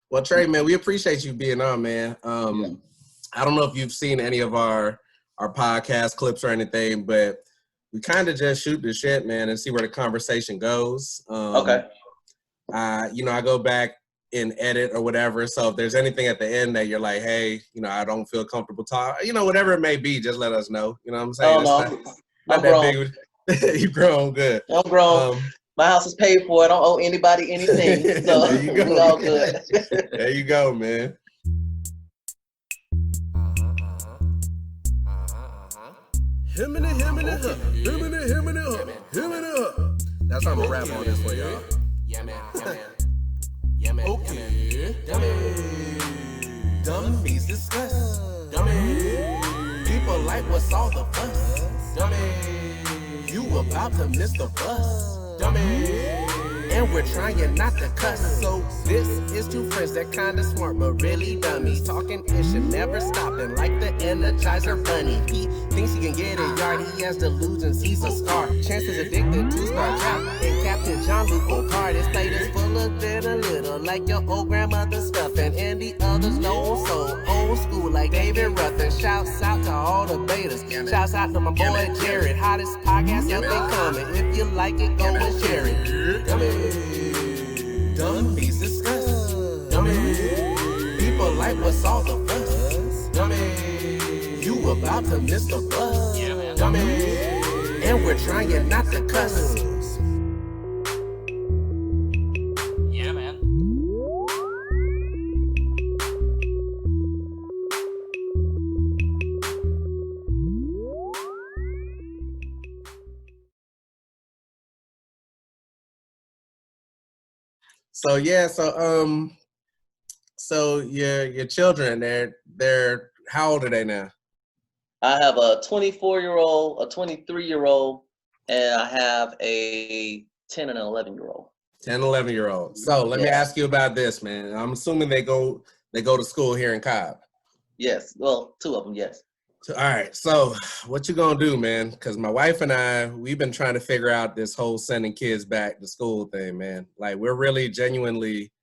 Well, Tre, man, we appreciate you being on, man. Yeah. I don't know if you've seen any of our podcast clips or anything, but we kind of just shoot the shit, man, and see where the conversation goes. Okay. I go back and edit or whatever. So if there's anything at the end that you're like, hey, I don't feel comfortable talking, whatever it may be, just let us know. You know what I'm saying? Oh, no, not I'm that grown. big. You grown, good. I'm grown. My house is paid for. I don't owe anybody anything. So there you go. We all good. There you go, man. That's how I'm gonna rap on this for y'all. Yeah, man. Okay. Dummies discuss. Dummies. People like what's all the fuss. Dummies. You about to miss the bus. Dummies. And we're trying not to cuss. So this is two friends that kinda smart but really dummies. Talking ish and never stopping like the Energizer Bunny. He thinks he can get a yard, he has delusions, he's a star. Chance is addicted to Star Trap and Captain Jean-Luc Picard. His plate is full of bit a little like your old grandmother's stuff. And the others know so old school like David Ruffin. Shouts out to all the betas. Shouts out to my boy Jared. Hottest podcast up and coming. If you like it, go and share it. Dummies discuss. Dummies. People like what's all the fuss. Dummies. You about to miss the bus. Dummies. And we're trying not to cuss. Yeah, man. So your children, they're how old are they now? I have a 24-year-old, a 23-year-old, and I have a 10 and an 11-year-old. 10, 11-year-old. So let me ask you about this, man. I'm assuming they go to school here in Cobb. Yes. Well, two of them, yes. So, all right. So what you gonna do, man? Because my wife and I, we've been trying to figure out this whole sending kids back to school thing, man. Like we're really genuinely,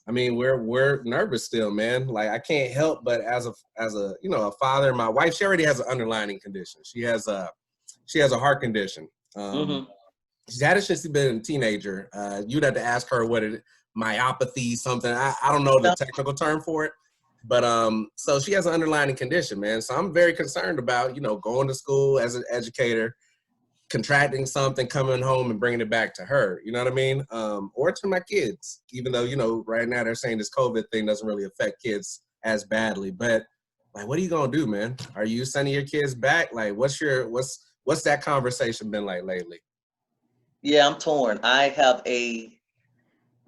I mean, we're nervous still, man. Like I can't help but as a a father, my wife, she already has an underlying condition. She has a heart condition. She's had it since she's been a teenager. You'd have to ask her what it myopathy, something. I don't know the technical term for it. But so she has an underlying condition, man. So I'm very concerned about, going to school as an educator, contracting something, coming home and bringing it back to her. You know what I mean? Or to my kids, even though, right now they're saying this COVID thing doesn't really affect kids as badly. But like, what are you going to do, man? Are you sending your kids back? Like, what's that conversation been like lately? Yeah, I'm torn. I have a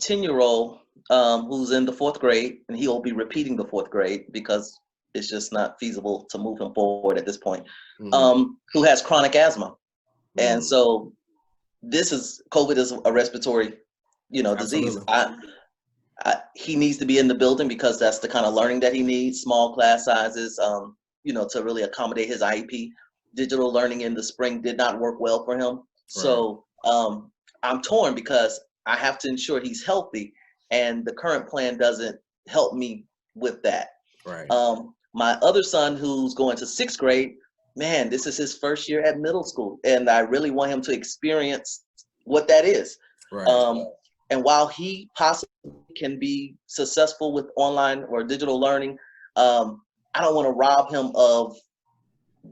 10-year-old who's in the 4th grade, and he'll be repeating the 4th grade because it's just not feasible to move him forward at this point, who has chronic asthma. And so COVID is a respiratory, disease. He needs to be in the building because that's the kind of learning that he needs, small class sizes, to really accommodate his IEP. Digital learning in the spring did not work well for him. Right. So I'm torn because I have to ensure he's healthy, and the current plan doesn't help me with that. Right. My other son, who's going to 6th grade, man, this is his first year at middle school, and I really want him to experience what that is. Right. And while he possibly can be successful with online or digital learning, I don't want to rob him of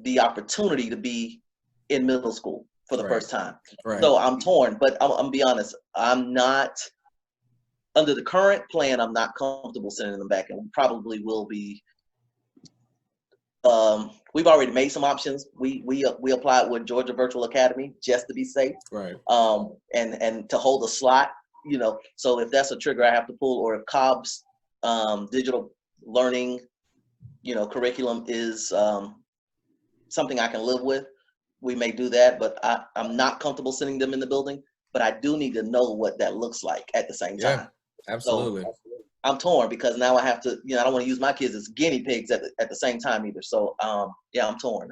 the opportunity to be in middle school for the first time. Right. So I'm torn, but I'm gonna be honest, I'm not, under the current plan, I'm not comfortable sending them back, and we probably will be. We've already made some options. We applied with Georgia Virtual Academy just to be safe. Right. And to hold a slot, so if that's a trigger I have to pull, or if Cobb's digital learning, curriculum is something I can live with, we may do that. But I'm not comfortable sending them in the building, but I do need to know what that looks like at the same time. Yeah, absolutely. So I'm torn because now I have to, I don't want to use my kids as guinea pigs at the same time either. So I'm torn.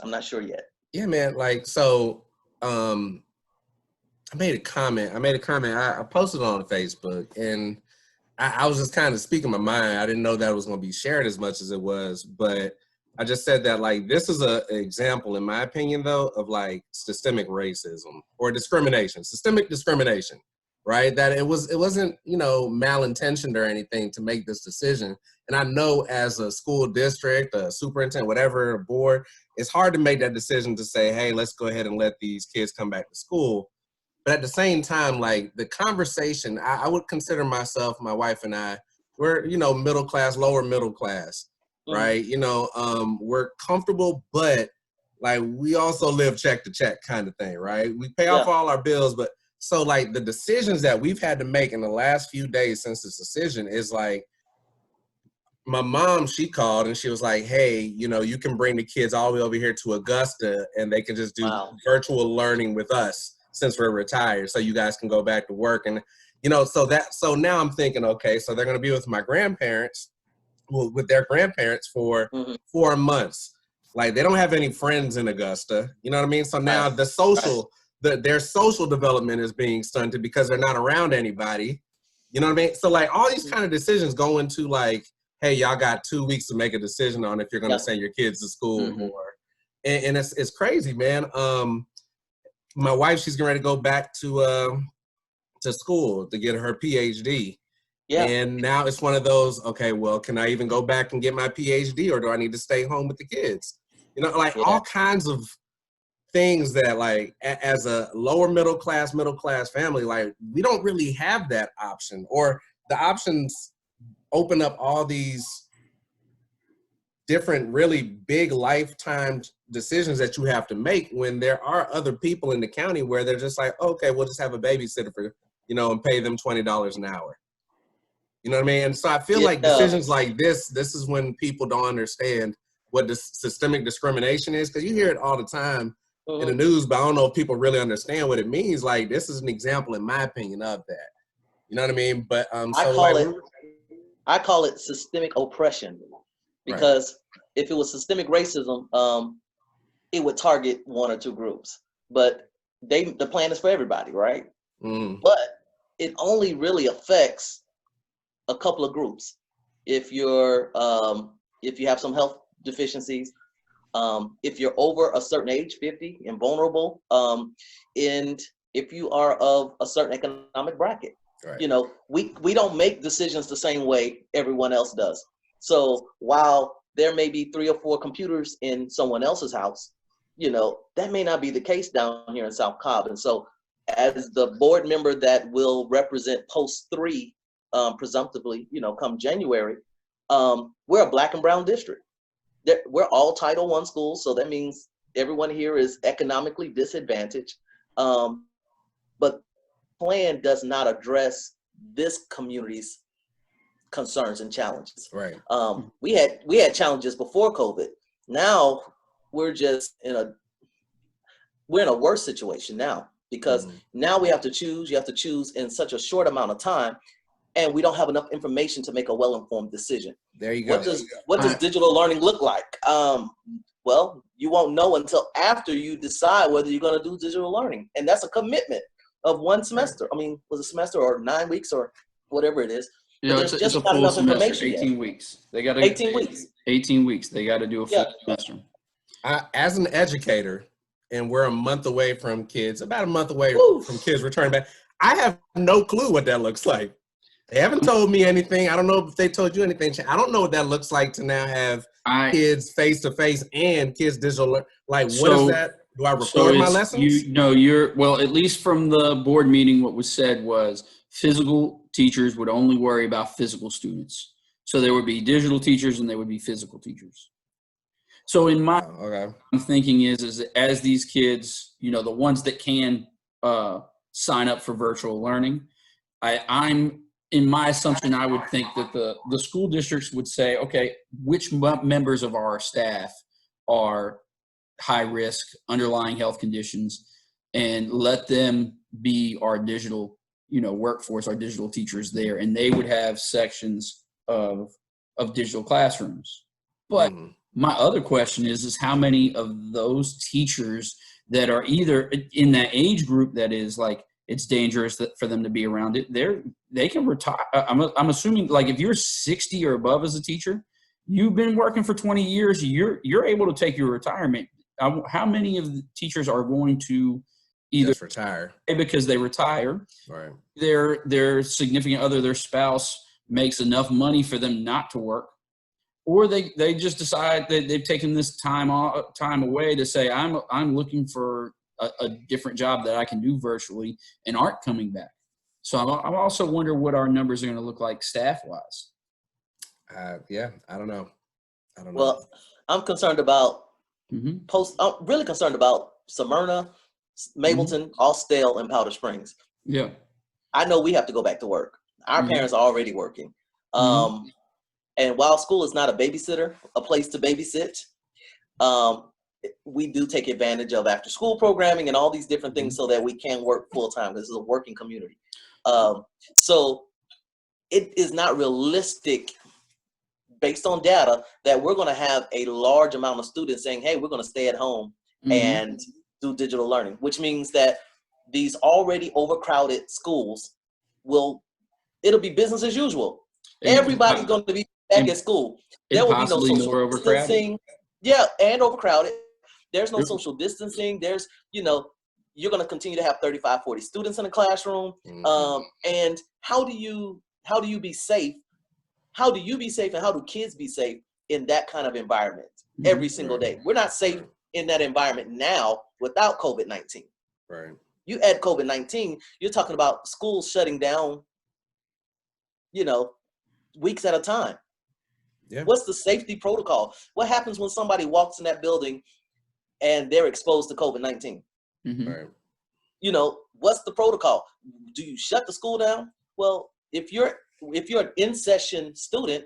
I'm not sure yet. Yeah, man. Like, so I made a comment. I posted it on Facebook, and I was just kind of speaking my mind. I didn't know that was going to be shared as much as it was, but I just said that, like, this is an example, in my opinion, though, of like systemic racism or discrimination, systemic discrimination, right? That it wasn't, you know, malintentioned or anything to make this decision. And I know as a school district, a superintendent, whatever, a board, it's hard to make that decision to say, hey, let's go ahead and let these kids come back to school. But at the same time, like the conversation, I would consider myself, my wife and I, we're, you know, middle class, lower middle class, right? You know, we're comfortable, but like we also live check to check kind of thing, right? We pay off all our bills, but so like the decisions that we've had to make in the last few days since this decision is like, my mom, she called and she was like, hey, you know, you can bring the kids all the way over here to Augusta and they can just do virtual learning with us since we're retired, so you guys can go back to work. And, you know, so now I'm thinking, okay, so they're going to be with my grandparents, with their grandparents for 4 months. Like, they don't have any friends in Augusta, you know what I mean? So now the social, their social development is being stunted because they're not around anybody, you know what I mean? So like all these kind of decisions go into like, hey, y'all got 2 weeks to make a decision on if you're going to send your kids to school or, and it's crazy, man. My wife, she's getting ready to go back to school to get her PhD. Yeah. And now it's one of those, okay, well, can I even go back and get my PhD or do I need to stay home with the kids? You know, like all kinds of things that like as a lower middle class family, like we don't really have that option, or the options open up all these different really big lifetime decisions that you have to make when there are other people in the county where they're just like, okay, we'll just have a babysitter for, you know, and pay them $20 an hour. You know what I mean? And so I feel like decisions like this is when people don't understand what the systemic discrimination is, because you hear it all the time in the news, but I don't know if people really understand what it means. Like, this is an example, in my opinion, of that. You know what I mean? But I call it systemic oppression, because if it was systemic racism, it would target one or two groups. But the plan is for everybody, right? But it only really affects a couple of groups. If you have some health deficiencies, if you're over a certain age, 50 and vulnerable, and if you are of a certain economic bracket. Right. You know, we don't make decisions the same way everyone else does. So while there may be 3 or 4 computers in someone else's house, you know, that may not be the case down here in South Cobb. And so as the board member that will represent post 3, presumptively, you know, come January, we're a Black and brown district. We're all Title I schools. So that means everyone here is economically disadvantaged. But plan does not address this community's concerns and challenges. Right. We had challenges before COVID. Now we're just in a worse situation now, because now we have to choose. You have to choose in such a short amount of time, and we don't have enough information to make a well-informed decision. There you go. What does digital learning look like? Well, you won't know until after you decide whether you're going to do digital learning, and that's a commitment of 1 semester. I mean, was a semester or 9 weeks or whatever it is. Yeah, it's a full semester, 18 weeks. They got to 18 weeks. 18 weeks. They got to do a full semester. As an educator, and we're a month away from kids, about a month away from kids returning back, I have no clue what that looks like. They haven't told me anything. I don't know if they told you anything. I don't know what that looks like to now have kids face-to-face and kids digital. Like, what is that? Do I record my lessons? Well, at least from the board meeting, what was said was physical teachers would only worry about physical students. So there would be digital teachers and there would be physical teachers. So in my thinking is as these kids, you know, the ones that can sign up for virtual learning, I'm in my assumption, I would think that the school districts would say, okay, which members of our staff are high risk, underlying health conditions, and let them be our digital, you know, workforce, our digital teachers there, and they would have sections of digital classrooms. But my other question is how many of those teachers that are either in that age group that is like it's dangerous for them to be around it. They can retire. I'm assuming, like, if you're 60 or above as a teacher, you've been working for 20 years, you're able to take your retirement. How many of the teachers are going to either just retire because they retire, right? Their significant other, their spouse, makes enough money for them not to work, or they just decide that they've taken this time away to say, I'm looking for a different job that I can do virtually, and aren't coming back. So I'm also wonder what our numbers are going to look like staff wise. Yeah, I don't know. Well, I'm concerned about Mm-hmm. I'm really concerned about Smyrna, Mableton, Austell, and Powder Springs. Yeah. I know we have to go back to work. Our parents are already working. And while school is not a babysitter, a place to babysit, we do take advantage of after school programming and all these different things so that we can work full time. This is a working community. So it is not realistic based on data that we're going to have a large amount of students saying, hey, we're going to stay at home and do digital learning, which means that these already overcrowded schools it'll be business as usual. Everybody's going to be back at school. There will be no social distancing. Yeah, and overcrowded. There's no social distancing. There's, you're going to continue to have 35, 40 students in a classroom. And how do you be safe? How do you be safe, and how do kids be safe in that kind of environment every single day? We're not safe in that environment now without COVID-19. Right. You add COVID-19, you're talking about schools shutting down, weeks at a time. Yeah. What's the safety protocol? What happens when somebody walks in that building and they're exposed to COVID-19? Right. What's the protocol? Do you shut the school down? Well, if you're an in-session student,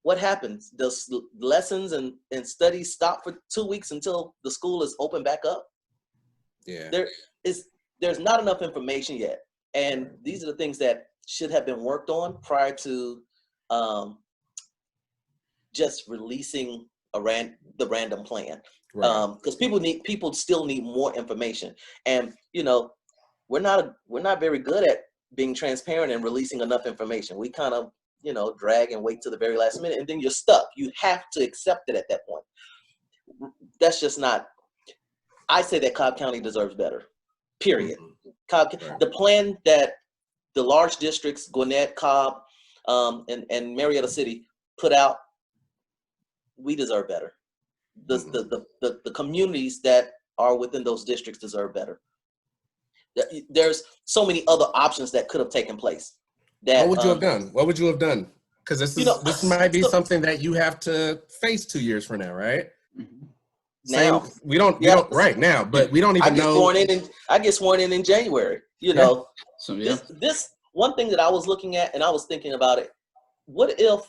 what happens? Does lessons and studies stop for 2 weeks until the school is open back up? Yeah. There's not enough information yet. And these are the things that should have been worked on prior to just releasing the random plan. Because people still need more information. And we're not very good at being transparent and releasing enough information. We kind of, drag and wait to the very last minute, and then you're stuck. You have to accept it at that point. That's just not, I say that Cobb County deserves better, period. The plan that the large districts, Gwinnett, Cobb, and Marietta City put out, we deserve better. The communities that are within those districts deserve better. There's so many other options that could have taken place. What would you have done? What would you have done? Because this might be something that you have to face 2 years from now, right? Now we don't right now, but we don't even know. I get sworn in January. So this one thing that I was looking at, and I was thinking about it. What if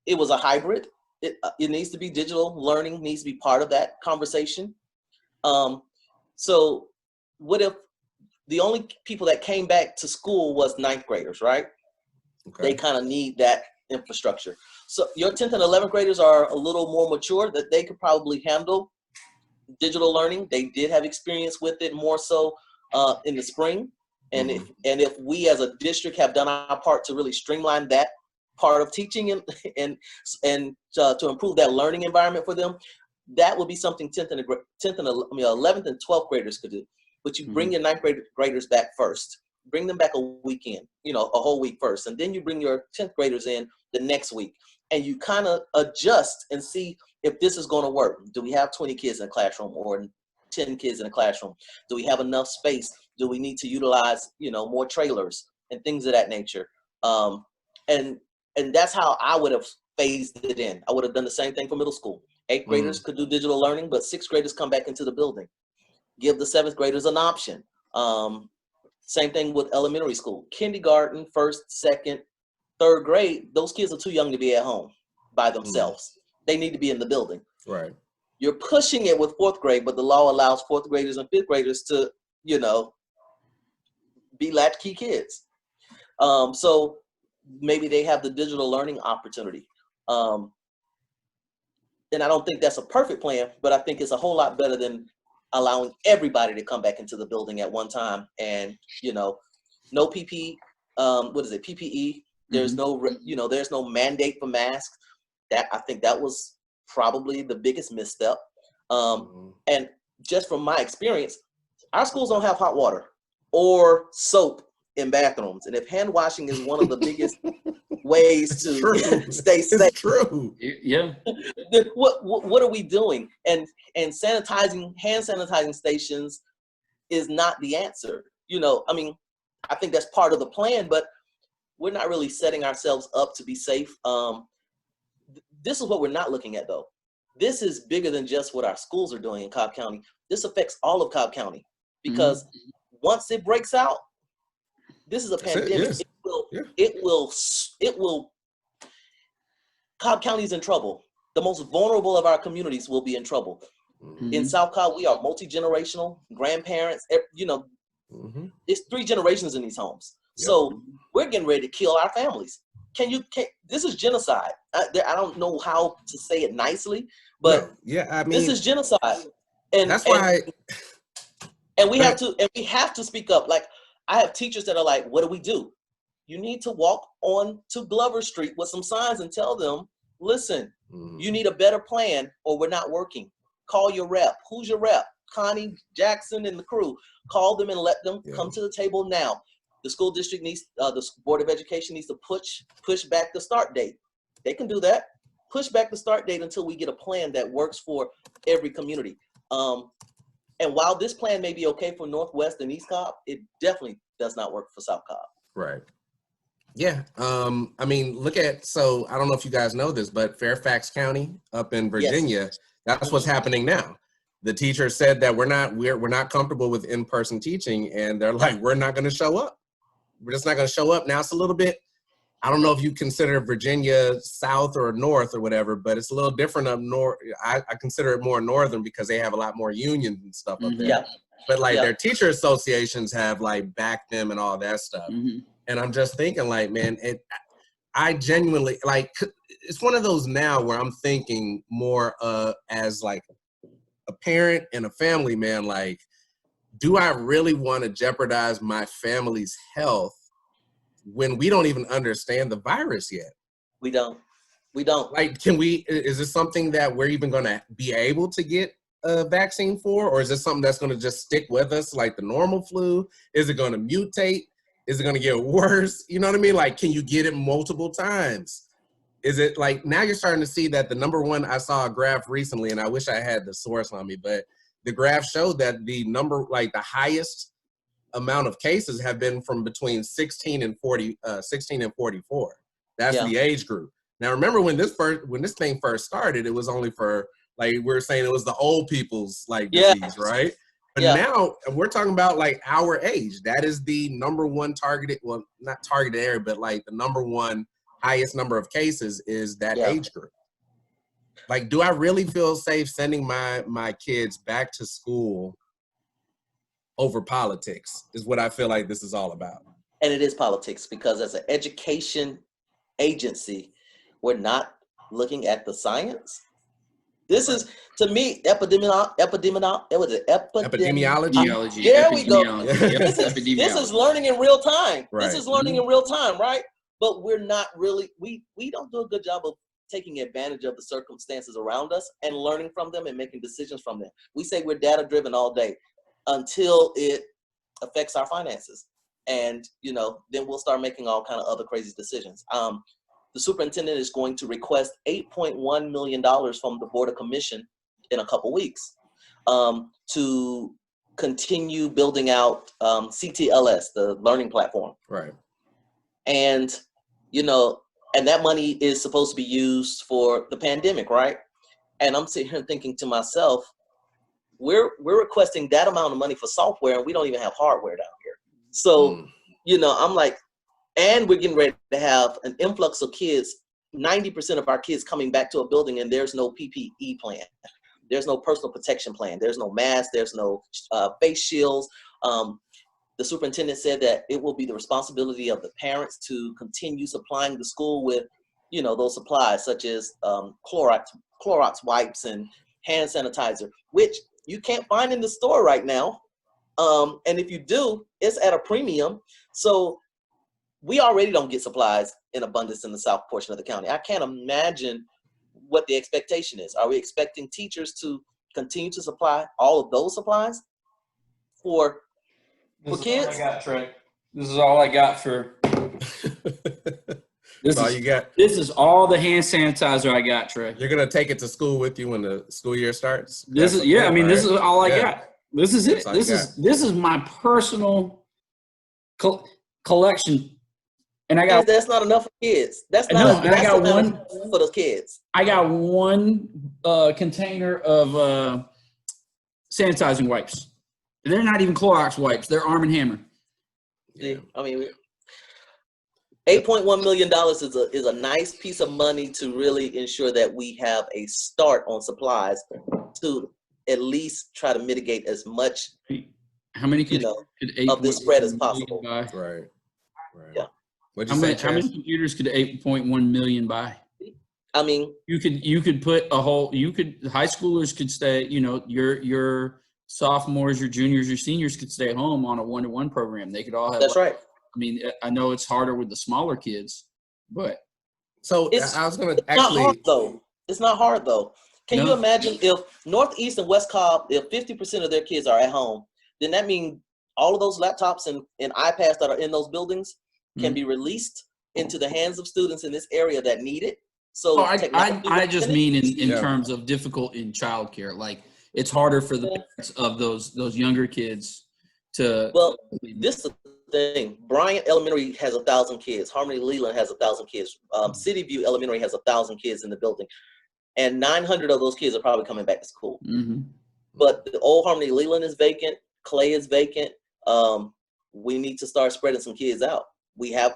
it was a hybrid? It needs to be digital learning, needs to be part of that conversation. So what if the only people that came back to school was 9th graders, right? Okay. They kind of need that infrastructure. So your 10th and 11th graders are a little more mature, that they could probably handle digital learning. They did have experience with it more so in the spring. And if we as a district have done our part to really streamline that part of teaching and to improve that learning environment for them, that would be something 11th and 12th graders could do. But you bring your 9th graders back first. Bring them back a weekend, a whole week first. And then you bring your 10th graders in the next week. And you kind of adjust and see if this is going to work. Do we have 20 kids in a classroom or 10 kids in a classroom? Do we have enough space? Do we need to utilize, more trailers and things of that nature? And that's how I would have phased it in. I would have done the same thing for middle school. 8th graders could do digital learning, but 6th graders come back into the building. Give the 7th graders an option. Same thing with elementary school. Kindergarten, 1st, 2nd, 3rd grade, those kids are too young to be at home by themselves. They need to be in the building. Right. You're pushing it with 4th grade, but the law allows 4th graders and 5th graders to, be latchkey kids. So maybe they have the digital learning opportunity. And I don't think that's a perfect plan, but I think it's a whole lot better than allowing everybody to come back into the building at one time, and no PPE. PPE. There's there's no mandate for masks. That, I think that was probably the biggest misstep. And just from my experience, our schools don't have hot water or soap in bathrooms, and if hand washing is one of the biggest ways to stay safe, it's true. Yeah. what are we doing? And hand sanitizing stations is not the answer. I mean, I think that's part of the plan, but we're not really setting ourselves up to be safe. This is what we're not looking at, though. This is bigger than just what our schools are doing in Cobb County. This affects all of Cobb County, because once it breaks out, this is a pandemic. It will. Cobb County is in trouble. The most vulnerable of our communities will be in trouble. In South Cobb, we are multi-generational, grandparents. It's 3 generations in these homes. So we're getting ready to kill our families. This is genocide. I don't know how to say it nicely, but this is genocide. And that's why. And we have to speak up. Like, I have teachers that are like, what do we do? You need to walk on to Glover Street with some signs and tell them, listen, you need a better plan or we're not working. Call your rep. Who's your rep? Connie, Jackson, and the crew. Call them and let them come to the table now. The school district needs, the Board of Education needs to push back the start date. They can do that. Push back the start date until we get a plan that works for every community. And while this plan may be okay for Northwest and East Cobb, it definitely does not work for South Cobb. Right. Yeah. I mean, so I don't know if you guys know this, but Fairfax County up in Virginia, that's what's happening now. The teacher said that we're not comfortable with in-person teaching, and they're like, we're not going to show up. We're just not going to show up. Now it's a little bit, I don't know if you consider Virginia south or north or whatever, but it's a little different up north. I consider it more northern because they have a lot more unions and stuff up there. Yeah. But like their teacher associations have like backed them and all that stuff. And I'm just thinking like, man, I genuinely, like, it's one of those now where I'm thinking more as like a parent and a family man, like, do I really want to jeopardize my family's health when we don't even understand the virus yet? We don't. Like, is this something that we're even going to be able to get a vaccine for? Or is this something that's going to just stick with us like the normal flu? Is it going to mutate? Is it going to get worse? You know what I mean? Like, can you get it multiple times? Is it like, now you're starting to see that the number one, I saw a graph recently, and I wish I had the source on me, but the graph showed that the number, like the highest amount of cases have been from between 16 and 44. That's the age group. Now, remember when this thing first started, it was only for, like, we were saying it was the old people's like disease, right? But now we're talking about like our age. That is the number one targeted, well, not targeted area, but like the number one highest number of cases is that age group. Like, do I really feel safe sending my kids back to school over politics is what I feel like this is all about. And it is politics, because as an education agency, we're not looking at the science. This is, to me, epidemiology. There we go. This is learning in real time. Right. This is learning in real time, right? But we're not really, we don't do a good job of taking advantage of the circumstances around us and learning from them and making decisions from them. We say we're data driven all day until it affects our finances. And, then we'll start making all kind of other crazy decisions. The superintendent is going to request $8.1 million from the Board of Commission in a couple weeks to continue building out CTLS, the learning platform. Right. And, and that money is supposed to be used for the pandemic, right? And I'm sitting here thinking to myself, we're requesting that amount of money for software, and we don't even have hardware down here. So, I'm like, and we're getting ready to have an influx of kids, 90% of our kids coming back to a building, and there's no PPE plan. There's no personal protection plan. There's no mask. There's no face shields. The superintendent said that it will be the responsibility of the parents to continue supplying the school with, those supplies such as Clorox wipes and hand sanitizer, which you can't find in the store right now. And if you do, it's at a premium. So we already don't get supplies in abundance in the south portion of the county. I can't imagine what the expectation is. Are we expecting teachers to continue to supply all of those supplies for kids? All I got, Trey. This is all I got for. That's all you got. This is all the hand sanitizer I got, Trey. You're gonna take it to school with you when the school year starts. This is Right? this is all I got. This is it. That's all This is my personal collection, and I got. That's not enough for kids. That's No, not. and I got one for those kids. I got one container of sanitizing wipes. They're not even Clorox wipes. They're Arm & Hammer. Yeah. I mean, $8.1 million is a nice piece of money to really ensure that we have a start on supplies to at least try to mitigate as much, How many could of this spread as possible. Right. Yeah. What'd How you many, say, how many computers could 8.1 million buy? I mean, You could put high schoolers could stay, your sophomores, your juniors, your seniors could stay home on a 1-to-1 program. They could all have. that's right. I mean, I know it's harder with the smaller kids, but So I was gonna actually. Not hard though. It's not hard though. Can you imagine if Northeast and West Cobb, if 50% of their kids are at home, then that means all of those laptops and iPads that are in those buildings can be released into the hands of students in this area that need it. So I just mean in terms of difficult in childcare. Like it's harder for the parents of those younger kids to. Well, this is the thing. Bryant Elementary has 1,000 kids. Harmony Leland has 1,000 kids. City View Elementary has 1,000 kids in the building, and 900 of those kids are probably coming back to school. Mm-hmm. But the old Harmony Leland is vacant. Clay is vacant. We need to start spreading some kids out. We have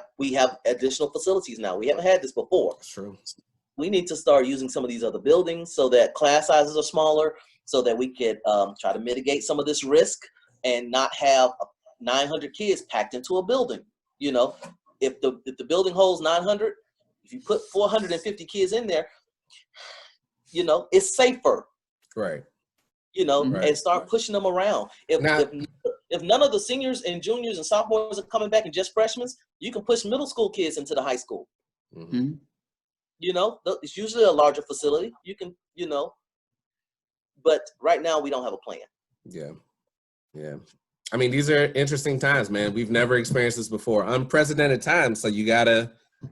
additional facilities now. We haven't had this before. That's true. We need to start using some of these other buildings so that class sizes are smaller, so that we could try to mitigate some of this risk and not have 900 kids packed into a building. If the building holds 900, if you put 450 kids in there, it's safer. Right. And start pushing them around. If none of the seniors and juniors and sophomores are coming back and just freshmen, you can push middle school kids into the high school. Mm-hmm. It's usually a larger facility. You can, but right now we don't have a plan. Yeah. I mean, these are interesting times, man. We've never experienced this before. Unprecedented times. So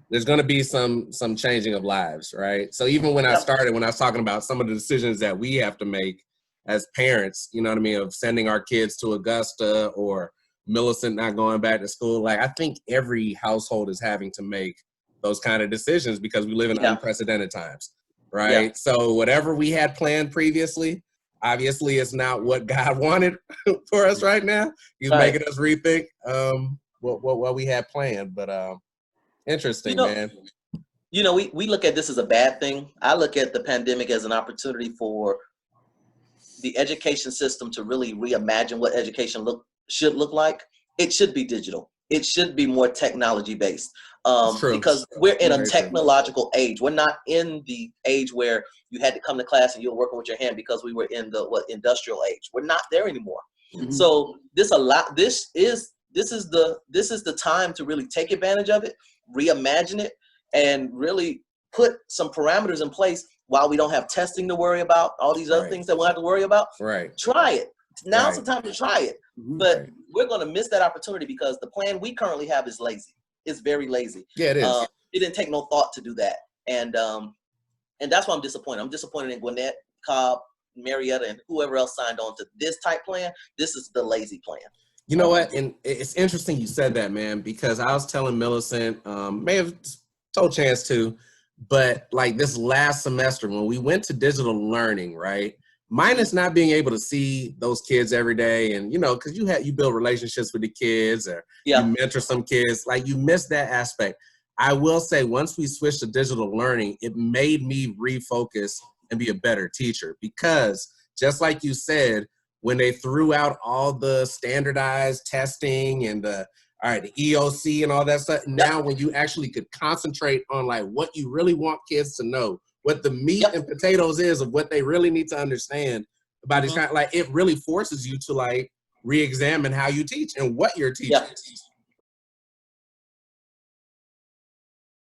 there's going to be some changing of lives, right? So even when I was talking about some of the decisions that we have to make as parents, you know what I mean, of sending our kids to Augusta or Millicent not going back to school, like I think every household is having to make those kind of decisions because we live in unprecedented times, right? Yeah. So whatever we had planned previously, obviously it's not what God wanted for us right now. He's making us rethink what we had planned, but interesting, man. We look at this as a bad thing. I look at the pandemic as an opportunity for the education system to really reimagine what education should look like. It should be digital. It should be more technology based because we're in a technological age. We're not in the age where you had to come to class and you're working with your hand because we were in the industrial age. We're not there anymore. Mm-hmm. So this is the time to really take advantage of it, reimagine it, and really put some parameters in place while we don't have testing to worry about, all these other things that we'll have to worry about. Right. Try it. Now's the time to try it. Mm-hmm. But we're going to miss that opportunity because the plan we currently have is lazy. It's very lazy. Yeah, it is. It didn't take no thought to do that. And that's why I'm disappointed. I'm disappointed in Gwinnett, Cobb, Marietta, and whoever else signed on to this type plan. This is the lazy plan. You know what? And it's interesting you said that, man, because I was telling Millicent, may have told Chance too, but like this last semester when we went to digital learning, right? Minus not being able to see those kids every day, and because you build relationships with the kids, or you mentor some kids, like you miss that aspect. I will say, once we switched to digital learning, it made me refocus and be a better teacher because, just like you said, when they threw out all the standardized testing and the EOC and all that stuff, now when you actually could concentrate on like what you really want kids to know, what the meat and potatoes is of what they really need to understand about these kind, like it really forces you to like re-examine how you teach and what you're teaching. Yeah.